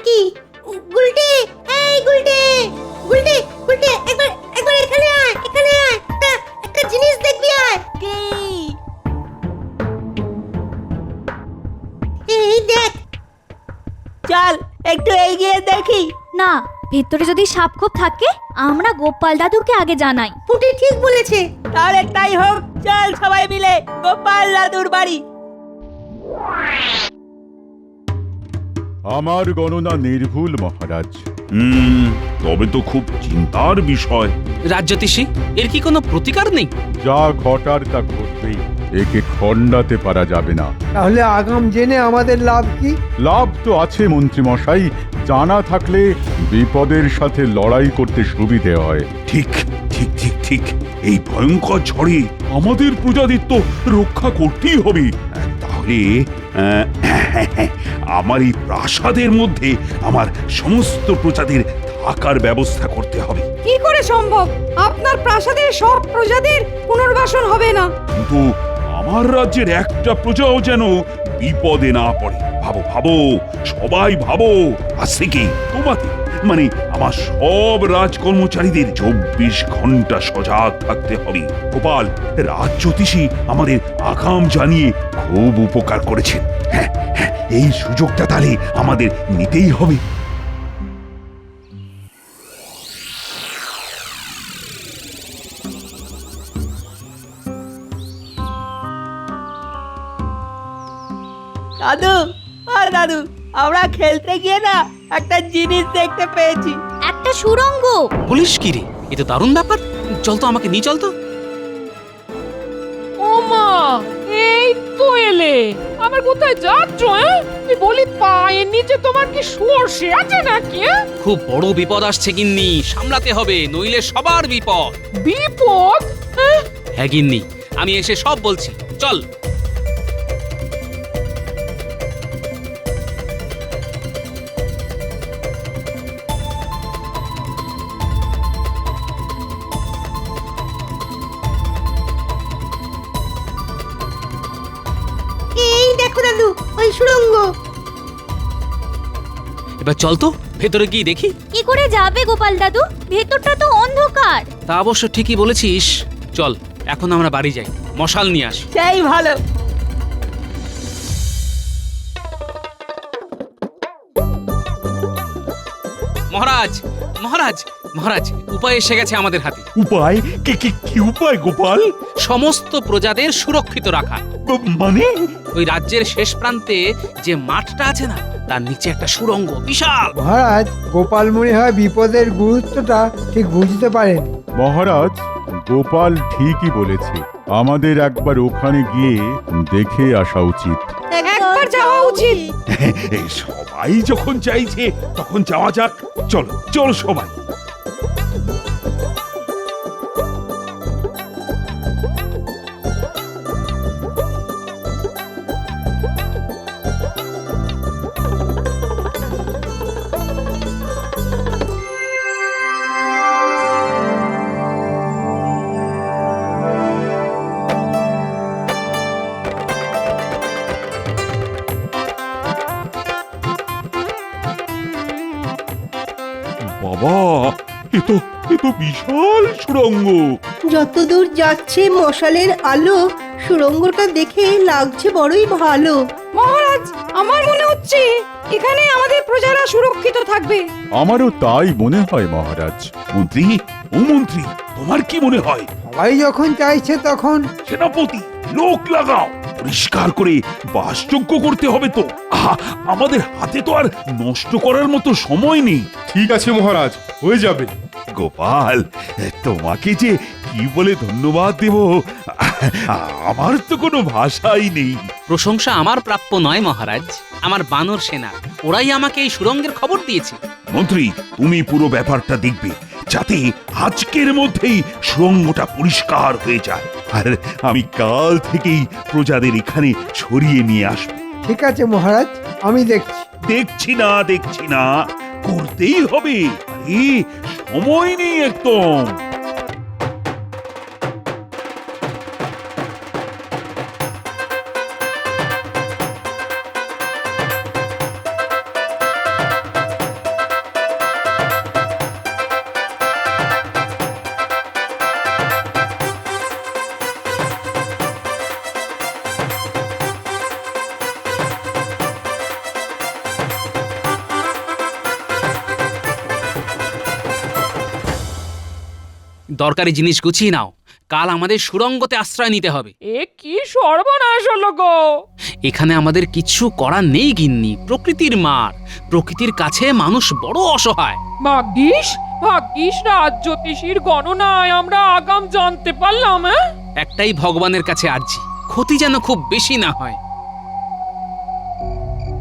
কি? গুলটে, এই গুলটে, গুলটে, গুলটে, একবার একবার এখানে আয়, এখানে আয়। একটা জিনিস দেখবি আয়। এই দেখ। চল একটু এগিয়ে দেখি। না, ভেতরে যদি সাপ খোপ থাকে আমরা গোপাল দাদুকে আগে জানাই। পুটি ঠিক বলেছে। তাহলে তাই হোক, চল সবাই মিলে গোপাল দাদুর বাড়ি। আমার গণনা নির্ভুল মহারাজ। তবে তো খুব চিন্তার বিষয়। রাজ্যতীষী, এর কি কোনো প্রতিকার নেই? যা ঘটার তা ঘটবেই, একে খণ্ডাতে পারা যাবে না। তাহলে আগাম জেনে আমাদের লাভ কি? লাভ তো আছে মন্ত্রী মশাই, জানা থাকলে বিপদের সাথে লড়াই করতে সুবিধে হয়। ঠিক ঠিক ঠিক ঠিক, এই ভয়ঙ্কর ঝড়ে আমাদের প্রজাদের তো রক্ষা করতেই হবে। তাহলে আমার এই প্রাসাদের মধ্যে আমার সমস্ত প্রজাদের থাকার ব্যবস্থা করতে হবে। কি করে সম্ভব? আপনার প্রাসাদের সব প্রজাদের পুনর্বাসন হবে না। কিন্তু আমার রাজ্যের একটা প্রজাও যেন বিপদে না পড়ে। ভাবো ভাবো, সবাই ভাবো। আজ থেকে তোমাদের মানে আমার সব রাজকর্মচারীদের 24 ঘন্টা সজাগ থাকতে হবে। গোপাল, রাজ্যতীষী আমাদের আগাম জানিয়ে খুব উপকার করেছেন। হ্যাঁ হ্যাঁ, এই সুযোগটা তাহলে আমাদের নিতেই হবে। দাদু, আর দাদু, আমরা খেলতে গিয়ে না একটা জিনিস দেখতে পেয়েছি। একটা সুড়ঙ্গ। পুলিশ কি রে, এ তো দারুণ ব্যাপার। চল তো, আমাকে নিয়ে চল তো। ও মা, এই তো এলে। আমার কোথায় যাচ্ছ? আমি বলি পায়ের নিচে তোমার কি সর্ষে আছে নাকি? খুব বড় বিপদ আসছে গিন্নি, সামলাতে হবে, নইলে সবার বিপদ। বিপদ? হ্যাঁ গিন্নি, আমি এসে সব বলছি, চল। এই দেখো দাদু, ওই সুড়ঙ্গ। এবার চল তো, ভেতরে গিয়ে দেখি। কি করে যাবে গোপাল দাদু? ভেতরটা তো অন্ধকার। তা অবশ্য ঠিকই বলেছিস। চল, এখন আমরা বাড়ি যাই, মশাল নিয়ে আসি। সেই ভালো। মহারাজ, মহারাজ, মহারাজ, উপায় এসে গেছে আমাদের হাতে। উপায়? কি উপায় গোপাল? সমস্ত প্রজাদের সুরক্ষিত রাখা। মানে? ওই রাজ্যের শেষ প্রান্তে যে মাঠটা আছে না, তার নিচে একটা সুড়ঙ্গ, বিশাল। মহারাজ, গোপাল মনে হয় বিপদের গুরুত্বটা ঠিক বুঝতে পারেন। মহারাজ, গোপাল ঠিকই বলেছে, আমাদের একবার ওখানে গিয়ে দেখে আসা উচিত। একবার যাওয়া উচিত। সবাই যখন চাইছে তখন যাওয়া যাক। চলো চলো সবাই। বাবা, এ তো বিশাল সুড়ঙ্গ। যতদূর যাচ্ছে মশালের আলো, সুড়ঙ্গটা দেখে লাগছে বড়ই ভালো। মহারাজ, আমার মনে হচ্ছে এখানে আমাদের প্রজারা সুরক্ষিত থাকবে। আমারও তাই মনে হয় মহারাজ। মন্ত্রী, ও মন্ত্রী, তোমার কি মনে হয়? সবাই যখন চাইছে তখন সেনাপতি, লোক লাগাও, পরিষ্কার করে বাসযোগ্য করতে হবে তো। আমাদের হাতে তো আর নষ্ট করার মতো সময় নেই। ঠিক আছে মহারাজ, হয়ে যাবে। গোপাল, তোমাকে যে কি বলে ধন্যবাদ দেব, আমার তো কোনো ভাষাই নেই। প্রশংসা আমার প্রাপ্য নয় মহারাজ, আমার বানর সেনা, ওরাই আমাকে এই সুড়ঙ্গের খবর দিয়েছে। মন্ত্রী, তুমি পুরো ব্যাপারটা দেখবে, যাতে আজকের মধ্যেই সুড়ঙ্গটা পরিষ্কার হয়ে যায়। আর আমি কাল থেকেই প্রজাদের এখানে সরিয়ে নিয়ে আসবো। ঠিক আছে মহারাজ, আমি দেখছি। দেখছি না, করতেই হবে। আরে সময় নেই একদম। দরকারি জিনিস গুছিয়ে নাও, কাল আমাদের সুড়ঙ্গতে আশ্রয় নিতে হবে। এ কি সর্বনাশ হলো গো! এখানে আমাদের কিছু করার নেই গিন্নি, প্রকৃতির মার। প্রকৃতির কাছে মানুষ বড় অসহায়। ভাগ্যিস ভাগ্যিস রাজ জ্যোতিষীর গণনায় আমরা আগাম জানতে পারলাম। একটাই ভগবানের কাছে আর্জি, ক্ষতি যেন খুব বেশি না হয়।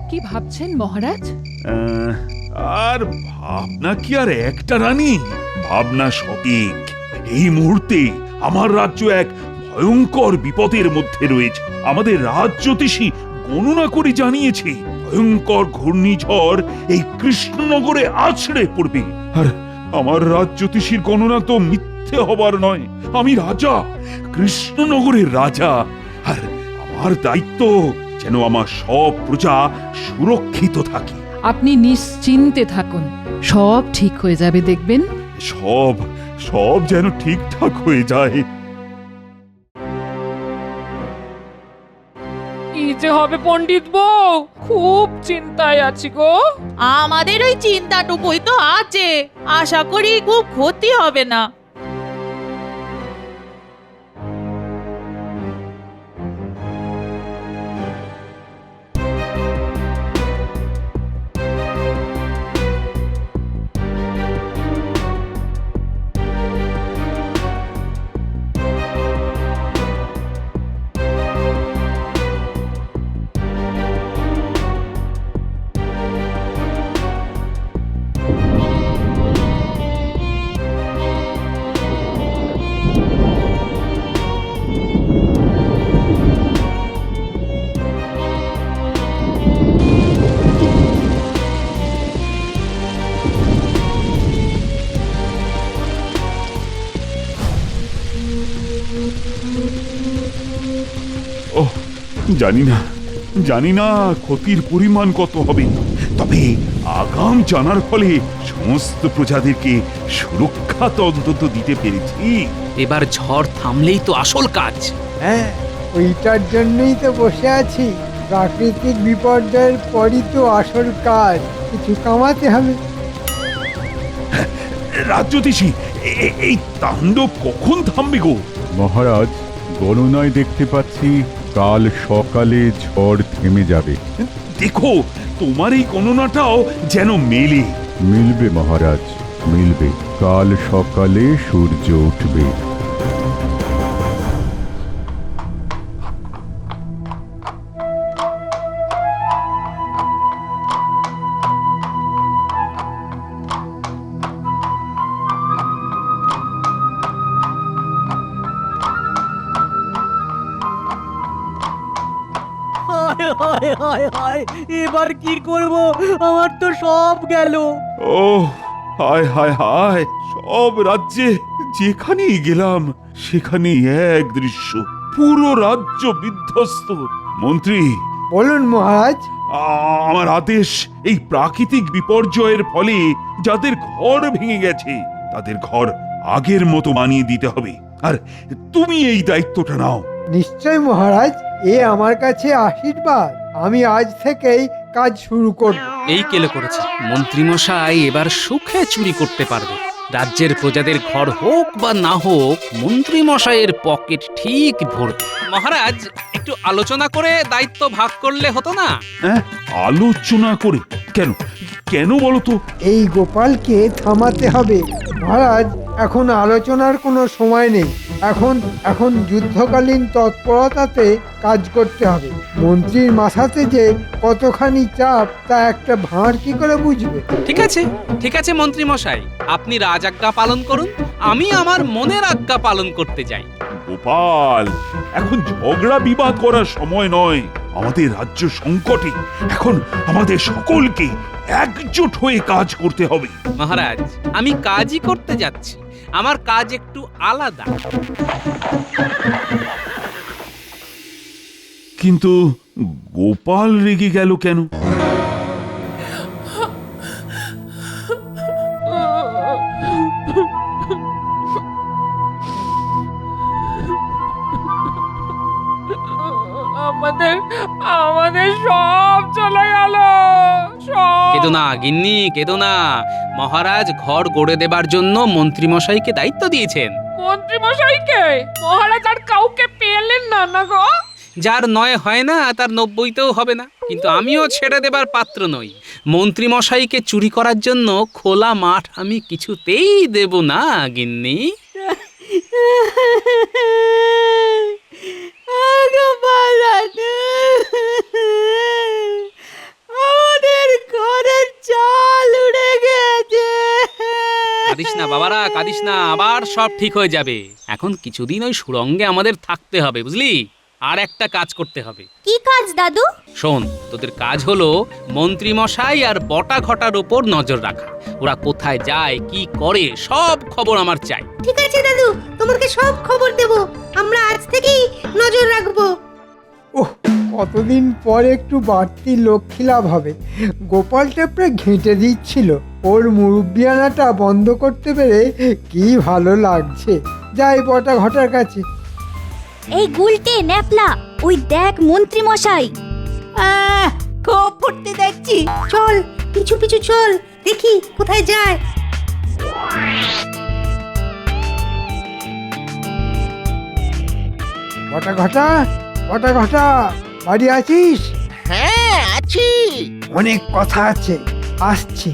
কি ভাবছেন মহারাজ? আর ভাবনা কি আর একটা রানী? ভাবনা সঠিক। এই মুহূর্তে আমার রাজ্য এক ভয়ঙ্কর বিপদের মধ্যে রয়েছে। আমাদের রাজ জ্যোতিষী গণনা করে জানিয়েছে ভয়ঙ্কর ঘূর্ণিঝড় এই কৃষ্ণনগরে আছড়ে পড়বে। আর আমার রাজ জ্যোতিষীর গণনা তো মিথ্যে হবার নয়। আমি রাজা, কৃষ্ণনগরের রাজা, আর আমার দায়িত্ব যেন আমার সব প্রজা সুরক্ষিত থাকে। আপনি নিশ্চিন্তে থাকুন, সব ঠিক হয়ে যাবে দেখবেন। সব সব যেন ঠিকঠাক হয়ে যায়। কি যে হবে পণ্ডিত বউ, খুব চিন্তায় আছি গো। আমাদের ওই চিন্তাটুকুই তো আছে, আশা করি খুব ক্ষতি হবে না। ওহ, জানি না ক্ষতির পরিমাণ কত হবে, তবে আগাম জানার ফলে সমস্ত প্রজাদেরকে সুরক্ষা তো অন্তত দিতে পেরেছি। এবার ঝড় থামলেই তো আসল কাজ। হ্যাঁ, ওইটার জন্যই তো বসে আছি। প্রাকৃতিক বিপর্যয়ের পরই তো আসল কাজ, কিছু কামাতে হবে। রাজ্যতীশী, এই তাণ্ডব কখন থামবে গো? মহারাজ, গণনায় দেখতে পাচ্ছি কাল সকালে ঝড় থেমে যাবে। দেখো, তোমার এই গণনাটাও যেন মেলে। মিলবে মহারাজ, মিলবে। কাল সকালে সূর্য উঠবে। এবার কি করব? আমার তো সব গেল। ও হায় হায় হায়, সব রাজ্যে যেখানেই গেলাম সেখানেই এক দৃশ্য, পুরো রাজ্য বিধ্বস্ত। মন্ত্রী, বলুন মহারাজ। আমার আদেশ, এই প্রাকৃতিক বিপর্যয়ের ফলে যাদের ঘর ভেঙে গেছে তাদের ঘর আগের মতো বানিয়ে দিতে হবে। আর তুমি এই দায়িত্বটা নাও। নিশ্চয় মহারাজ, এ আমার কাছে আশীর্বাদ। আমি আজ থেকেই কাজ শুরু করব। এই কেলে করেছে মন্ত্রীমশাই, এবার সুখে চুরি করতে পারবে। রাজ্যের প্রজাদের ঘর হোক বা না হোক, মন্ত্রীমশাইয়ের পকেট ঠিক ভরবে। মহারাজ, একটু আলোচনা করে দায়িত্ব ভাগ করলে হতো না? হ্যাঁ, আলোচনা করে? কেন কেন বলো তো? এই গোপালকে থামাতে হবে মহারাজ। এখন আলোচনার কোনো সময় নেই। এখন যুদ্ধকালীন তৎপরতাতে কাজ করতে হবে। মন্ত্রীর মাথাতে যে কতখানি চাপ তা একটা ভাঁড় কি করে বুঝবে? ঠিক আছে মন্ত্রীমশাই, আপনি রাজাজ্ঞা পালন করুন, আমি আমার মনের আজ্ঞা পালন করতে যাই। গোপাল, এখন ঝগড়া বিবাদ করার সময় নয়। আমাদের রাজ্য সংকটে, এখন আমাদের সকলকে একজোট হয়ে কাজ করতে হবে। মহারাজ, আমি কাজই করতে যাচ্ছি, আমার কাজ একটু আলাদা। কিন্তু গোপাল রেগে গেল কেন? আমাদের সব চলে গেল, সব। কেঁদো না গিন্নি, কেঁদো না। মহারাজ ঘর গড়ে দেবার জন্য মন্ত্রীমশাইকে দায়িত্ব দিয়েছেন। মন্ত্রী মশাইকে মহারাজ আর কাউকে পেলেন না না গো? যার 9 হয় না তার 90তেও হবে না, কিন্তু আমিও ছেড়ে দেবার পাত্র নই। মন্ত্রীমশাইকে চুরি করার জন্য খোলা মাঠ আমি কিছুতেই দেব না গিন্নি। গোপাল দাদু, আমাদের ঘরের চাল উড়ে গেছে। কাঁদিস না বাবারা, কাঁদিস না, আবার সব ঠিক হয়ে যাবে। এখন কিছুদিন ওই সুড়ঙ্গে আমাদের থাকতে হবে, বুঝলি? আর একটা কাজ করতে হবে। কি কাজ দাদু? শোন, তোদের কাজ হলো মন্ত্রীমশাই আর বটা ঘটার উপর নজর রাখা। ওরা কোথায় যায়, কি করে, সব খবর আমার চাই। ঠিক আছে দাদু, তোমাকে সব খবর দেব। আমরা আজ থেকেই নজর রাখবো। ওহ, কতদিন পর একটু বাড়তি লক্ষ্মী লাভ হবে। গোপাল টেপড়ে ঘেঁটে দিচ্ছিল, ওর মুরব্বিয়ানাটা বন্ধ করতে পেরে কি ভালো লাগছে। যাই বটা ঘটার কাছে। এই গুলটে ন্যাপলা, ওই দেখ মন্ত্রী মশাই। খুব ফুর্তি দেখছি। চল পিছু পিছু চল, দেখি কোথায় যায়। বটা ঘটা, বটা ঘটা, বাড়ি আছিস? হ্যাঁ আছি। অনেক কথা আছে, আসছি।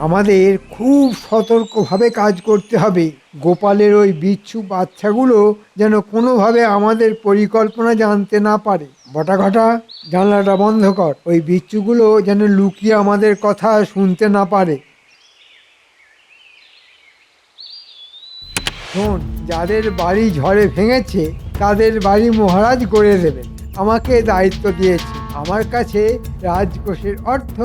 আমাদের খুব সতর্কভাবে কাজ করতে হবে। গোপালের ওই বিচ্ছু বাচ্চাগুলো যেন কোনোভাবে আমাদের পরিকল্পনা জানতে না পারে। বটা ঘটা, জানলাটা বন্ধ কর। ওই বিচ্ছুগুলো যেন লুকিয়ে আমাদের কথা শুনতে না পারে। শোন, যাদের বাড়ি ঝড়ে ভেঙেছে তাদের বাড়ি মহারাজ গড়ে দেবেন। আমাকে দায়িত্ব দিয়েছে। আমার কাছে রাজকোষের অর্থ,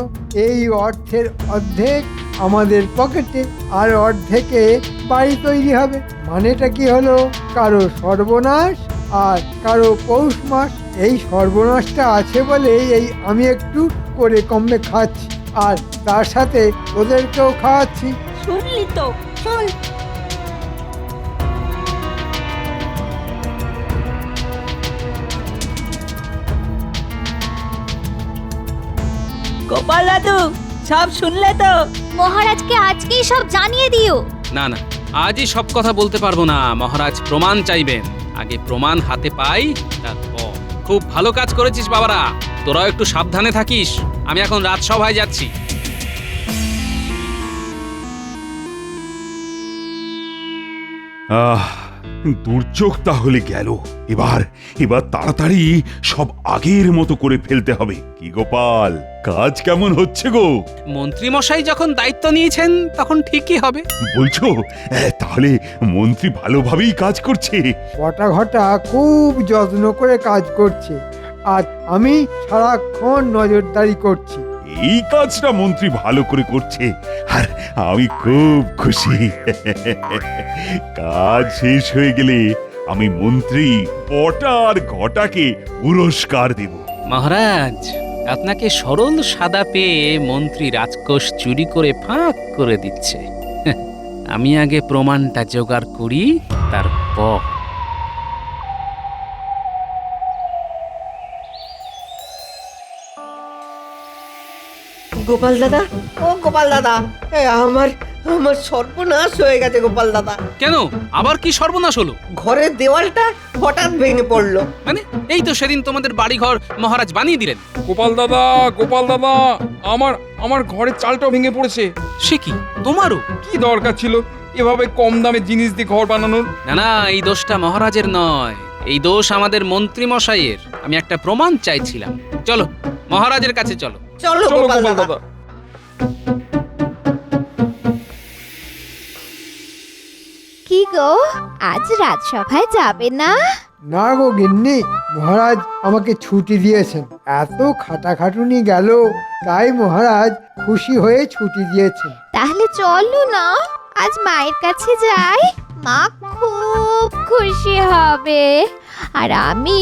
এই অর্থের অর্ধেক আমাদের পকেটে, আর অর্ধেকে বাড়ি তৈরি হবে। মানেটা কি হলো? কারো সর্বনাশ আর কারো পৌষ মাস। এই সর্বনাশটা আছে বলেই এই আমি একটু করে কমে খাচ্ছি, আর তার সাথে ওদেরকেও খাওয়াচ্ছি। শুনলি তো? চল। গোপাল দাদু, সব শুনলে তো? মহারাজকে আজকেই সব জানিয়ে দিও। না না, আজই সব কথা বলতে পারবো না। মহারাজ প্রমাণ চাইবেন। আগে প্রমাণ হাতে পাই, তারপর। খুব ভালো কাজ করেছিস বাবারা, তোরাও একটু সাবধানে থাকিস। আমি এখন রাজসভায় যাচ্ছি। দুর্যোগ তাহলে গেল। এবার এবার তাড়াতাড়ি সব আগের মতো করে ফেলতে হবে। কি গোপাল, কাজ কেমন হচ্ছে গো? মন্ত্রীমশাই যখন দায়িত্ব নিয়েছেন তখন ঠিকই হবে। বলছো তাহলে মন্ত্রী ভালোভাবেই কাজ করছে? বটা ঘটা খুব যত্ন করে কাজ করছে, আর আমি সারাক্ষণ নজরদারি করছি। এই কাজটা মন্ত্রী ভালো করে করছে, আর আমি খুব খুশি। কাজ শেষ হয়ে গেলে আমি মন্ত্রী বটা আর ঘটাকে পুরস্কার দেব। মহারাজ, আপনাকে সরল সাদা পেয়ে মন্ত্রী রাজকোষ চুরি করে ফাঁক করে দিচ্ছে। আমি আগে প্রমাণটা জোগাড় করি, তারপর। গোপাল দাদা, ও গোপাল দাদা, আমার আমার সর্বনাশ হয়ে গেছে গোপাল দাদা। কেন, আবার কি সর্বনাশ হলো? ঘরের দেওয়ালটা হঠাৎ ভেঙে পড়লো। মানে এই তো সেদিন তোমাদের বাড়িঘর মহারাজ বানিয়ে দিলেন। গোপাল দাদা, গোপাল দাদা, আমার আমার ঘরের চালটাও ভেঙে পড়েছে। সে কি, তোমারও? কি দরকার ছিল এভাবে কম দামে জিনিস দিয়ে ঘর বানানোর? না না, এই দোষটা মহারাজের নয়, এই দোষ আমাদের মন্ত্রী মশাইয়ের। আমি একটা প্রমাণ চাইছিলাম। চলো মহারাজের কাছে চলো। চলো চলো গোপাল গোপাল দাদা। দাদা। কি গো, আজ রাজসভায় যাবে না? না গো গিন্নি, মহারাজ আমাকে ছুটি দিয়েছেন। এত খাটাখাটুনি গেল, তাই মহারাজ খুশি হয়ে ছুটি দিয়েছেন। তাহলে চলো না, আজ মায়ের কাছে যাই। মা খুব খুশি হবে, আর আমি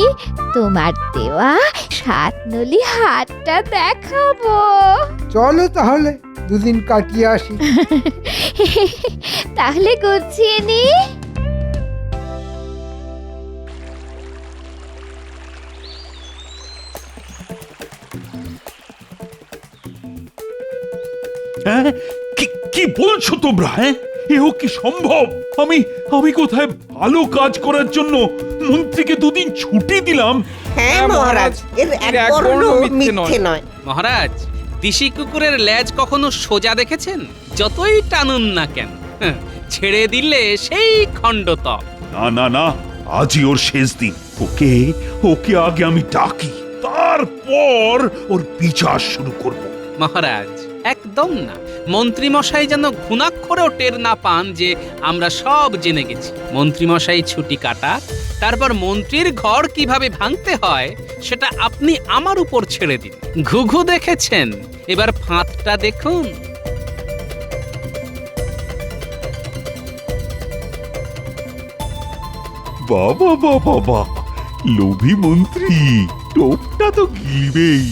তোমার দেওয়া 7 নলি হাতটা দেখাবো। চলো তাহলে দুদিন কাটিয়ে আসি। তাহলে গুছিয়ে নি। হ্যাঁ, কি বলছো তোমরা? হ্যাঁ, এও কি সম্ভব? আমি আমি কোথায় ভালো কাজ করার জন্য মন্ত্রীকে দুদিন ছুটি দিলাম? হ্যাঁ মহারাজ, এর এক বর্ণ মিথ্যে নয়। মহারাজ, দিশি কুকুরের লেজ কখনো সোজা দেখেছেন? যতই টানুন না কেন, ছেড়ে দিলে সেই খণ্ডত। না না না, আজই ওর শেষ দিন। ওকে ওকে আগে আমি ডাকি, তারপর ওর বিচার শুরু করব। মহারাজ, একদম না। মন্ত্রীমশাই যেন ঘুণাক্ষরেও টের না পান যে আমরা সব জেনে গেছি। মন্ত্রীমশাই ছুটি কাটা, তারপর মন্ত্রীর ঘর কিভাবে ভাঙতে হয় সেটা আপনি আমার উপর ছেড়ে দিন। ঘুঘু দেখেছেন, এবার ফাঁদটা দেখুন। বাবা বাবা বাবা, লোভী মন্ত্রী, টোপটা তো গিলবেই।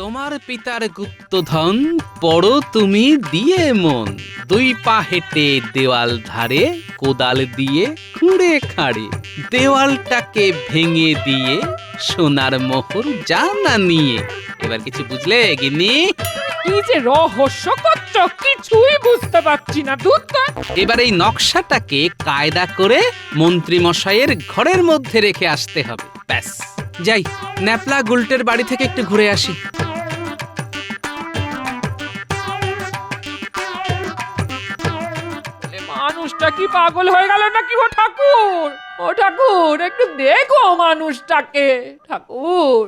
তোমার পিতার গুপ্তধন পড়ো তুমি দিয়ে মন, দুই পা হেঁটে দেওয়াল ধারে, কোদাল দিয়ে খুঁড়ে খাড়ে, দেওয়ালটাকে ভেঙে দিয়ে সোনার মোহর জানা নিয়ে। এবার কিছু বুঝলে গিন্নি? কি যে রহস্য করছো, কিছুই বুঝতে পারছি না। এবার এই নকশাটাকে কায়দা করে মন্ত্রী মশাইয়ের ঘরের মধ্যে রেখে আসতে হবে। ব্যাস, যাই ন্যাপলা গুলটের বাড়ি থেকে একটু ঘুরে আসি। মানুষটা কি পাগল হয়ে গেল নাকি? ও ঠাকুর, ও ঠাকুর, একটু দেখো মানুষটাকে। ঠাকুর,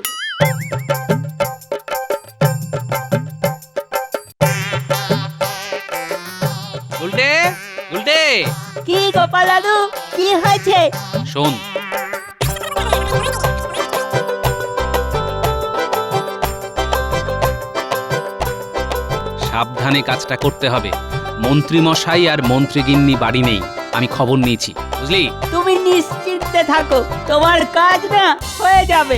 গুলটে, গুলটে, কি গোপাল দাদু, কি হয়েছে? শোন, সাবধানে কাজটা করতে হবে। মন্ত্রী মশাই আর মন্ত্রীগিন্নি বাড়ি নেই, আমি খবর নিয়েছি, বুঝলি? তুমি নিশ্চিন্তে থাকো, তোমার কাজ না হয়ে যাবে।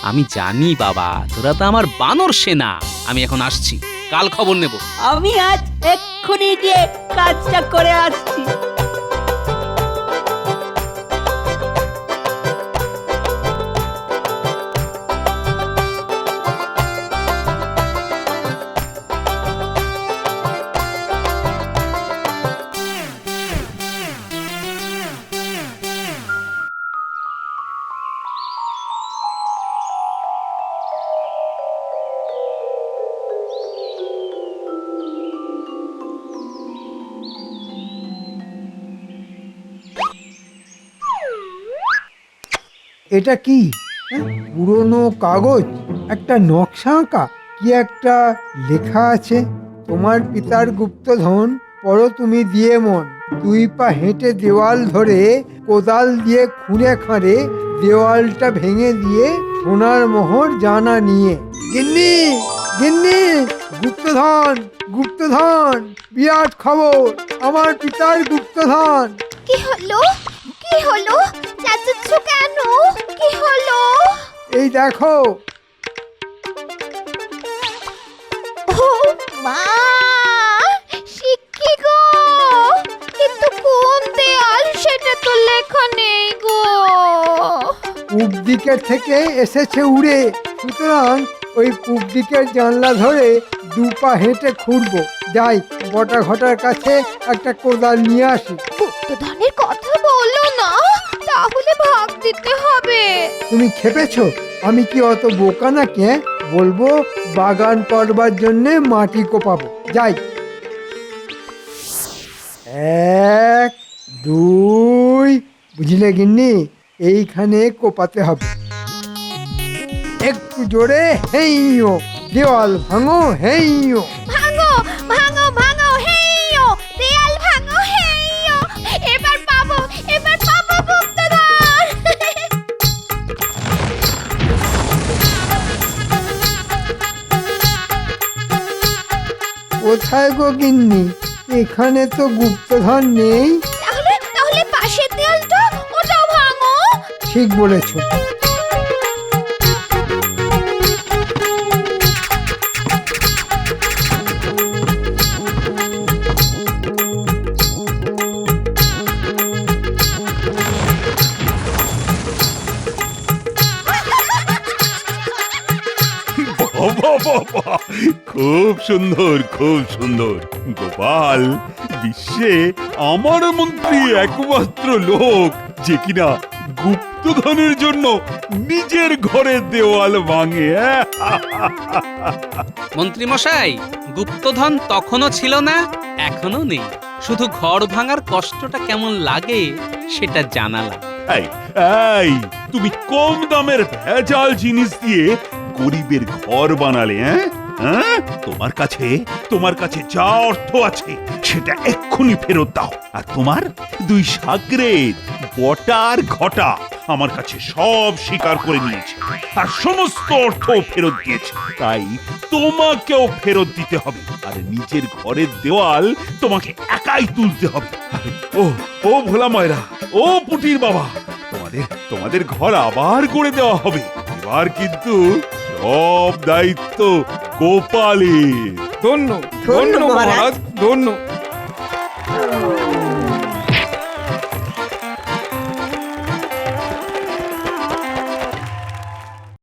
আমি জানি বাবা, তোরা তো আমার বানর সেনা। আমি এখন আসছি, কাল খবর নেব। আমি আজ এক্ষুনি গিয়ে কাজটা করে আসছি। এটা কি? পুরনো কাগজ, একটা নকশা আঁকা, কি একটা লেখা আছে। তোমার পিতার গুপ্তধন পড়ো তুমি দিয়ে মন, দুই পা হেঁটে দেওয়াল ধরে, কোদাল দিয়ে খুঁড়ে খাঁড়ে, দেওয়ালটা ভেঙে দিয়ে সোনার মোহর জানা নিয়ে। গিন্নি, গিন্নি, গুপ্তধন, গুপ্তধন, বিরাট খবর, আমার পিতার গুপ্তধন। কি হলো? কি হলো? চাচাচ্ছ কেন? কি হলো? এই দেখো। ও মা, শিক্ষি গো, কিন্তু কোন দেয়াল সেটা তো লেখা নেই গো। পূব দিকের থেকে এসেছে উড়ে, সুতরাং ওই পূব দিকের জানলা ধরে দুপা হেঁটে খুঁড়বো। যাই বটা ঘটার কাছে একটা কোদাল নিয়ে আসি। গুপ্তধনের কথা বলো না, তাহলে ভাগ দিতে হবে। তুমি খেপেছো? আমি কি অত বোকা নাকি? বলবো বাগান করবার জন্যে মাটি কোপাবো। যাই, 1 2, বুঝলে গিন্নি, এইখানে কোপাতে হবে। একটু জোরে, হেইও, দেওয়াল ভাঙো, হেইও। ভাঙো ভাঙো ভাঙো, হেইও, দেয়াল ভাঙো, হেইও। এবার পাবো, এবার পাবো গুপ্তধন। কোথায় গো গিন্নি? এখানে তো গুপ্তধন নেই। তাহলে তাহলে পাশের দেয়ালটা, ওটাও ভাঙো। ঠিক বলেছো। বাবা বাবা, খুব সুন্দর, খুব সুন্দর। গোপাল বিশ্বে আমার মন্ত্রী একমাত্র লোক যে কিনা গুপ্তধনের জন্য নিজের ঘরের দেওয়াল ভাঙে। মন্ত্রীমশাই, গুপ্তধন তখনও ছিল না, এখনো নেই। শুধু ঘর ভাঙার কষ্টটা কেমন লাগে সেটা জানালাম। এই এই, তুমি কম দামের ভেজাল জিনিস দিয়ে গরিবের ঘর বানালে, হ্যাঁ? তোমার কাছে যা অর্থ আছে সেটা এক্ষুনি ফেরত দাও। আর তোমার দুই সাগরেদ বটা আর ঘটা আমার কাছে সব স্বীকার করে নিয়েছে আর সমস্ত অর্থ ফেরত দিয়েছে। তাই তোমাকেও ফেরত দিতে হবে। আর নিজের ঘরের দেওয়াল তোমাকে একাই তুলতে হবে। আরে, ও ভোলা ময়রা, ও পুটির বাবা, তোমাদের ঘর আবার করে দেওয়া হবে। এবার কিন্তু সব দায়িত্ব গোপালের। ধন্য ধন্য ধন্য মহারাজ। মহারাজ, ধন্য।